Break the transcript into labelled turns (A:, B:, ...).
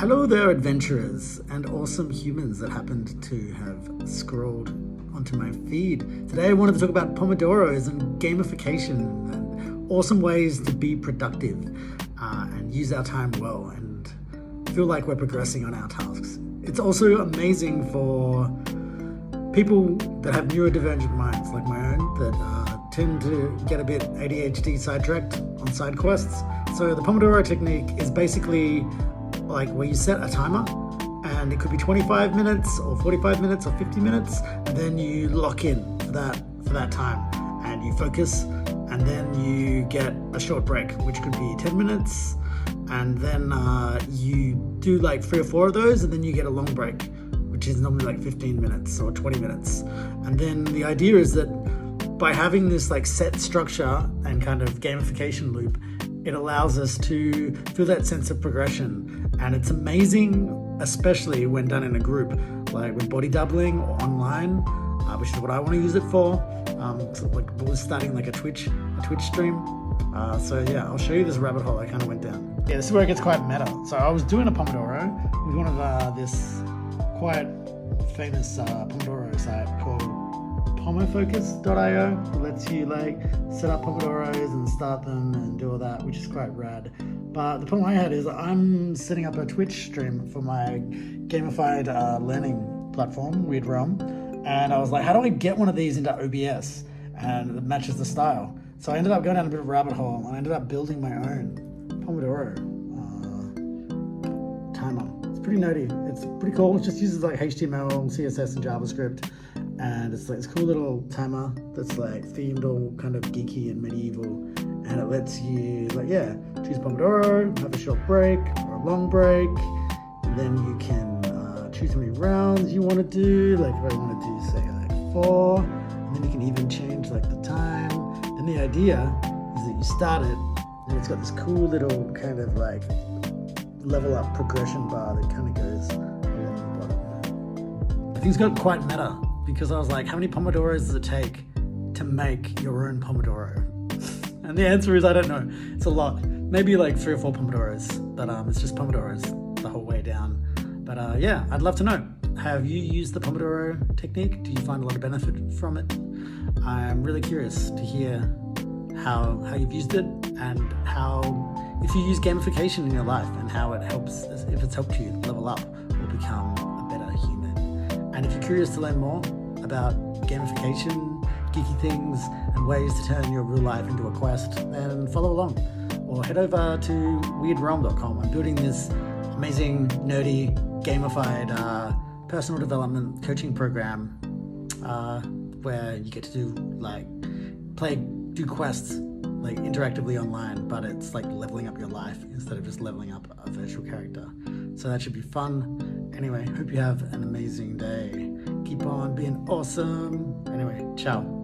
A: Hello there, adventurers and awesome humans that happened to have scrolled onto my feed. Today I wanted to talk about Pomodoros and gamification and awesome ways to be productive and use our time well and feel like we're progressing on our tasks. It's also amazing for people that have neurodivergent minds like my own that tend to get a bit ADHD sidetracked on side quests. So the Pomodoro technique is basically like where you set a timer and it could be 25 minutes or 45 minutes or 50 minutes, and then you lock in for that time and you focus, and then you get a short break, which could be 10 minutes, and then you do like 3 or 4 of those, and then you get a long break, which is normally like 15 minutes or 20 minutes. And then the idea is that by having this like set structure and kind of gamification loop, it allows us to feel that sense of progression. And it's amazing, especially when done in a group, like with body doubling or online, which is what I want to use it for. So like we're starting like a Twitch stream. So yeah, I'll show you this rabbit hole I kind of went down. Yeah, this is where it gets quite meta. So I was doing a Pomodoro with one of this quite famous Pomodoro site called pomofocus.io. It lets you like set up Pomodoros and start them and do all that, which is quite rad. But the problem I had is I'm setting up a Twitch stream for my gamified learning platform, Wyrd, and I was like, how do I get one of these into OBS and it matches the style? So I ended up going down a bit of a rabbit hole and I ended up building my own Pomodoro timer. It's pretty nerdy. It's pretty cool. It just uses like HTML, CSS, and JavaScript. And it's like this cool little timer that's like themed all kind of geeky and medieval, and it lets you like choose Pomodoro, have a short break or a long break, and then you can choose how many rounds you want to do. Like if I want to do say like 4, and then you can even change like the time. And the idea is that you start it and it's got this cool little kind of like level up progression bar that kind of goes along the bottom. I think it's got quite meta, because I was like, how many Pomodoros does it take to make your own Pomodoro? And the answer is, I don't know. It's a lot. Maybe like 3 or 4 Pomodoros, but it's just Pomodoros the whole way down. But yeah, I'd love to know. Have you used the Pomodoro technique? Do you find a lot of benefit from it? I'm really curious to hear how you've used it, and if you use gamification in your life and how it helps, if it's helped you level up or become a better human. And if you're curious to learn more about gamification, geeky things, and ways to turn your real life into a quest, then follow along. Or head over to wyrdrealm.com. I'm building this amazing, nerdy, gamified personal development coaching program where you get to do quests like interactively online, but it's like leveling up your life instead of just leveling up a virtual character. So that should be fun. Anyway, hope you have an amazing day. Keep on being awesome. Anyway, ciao.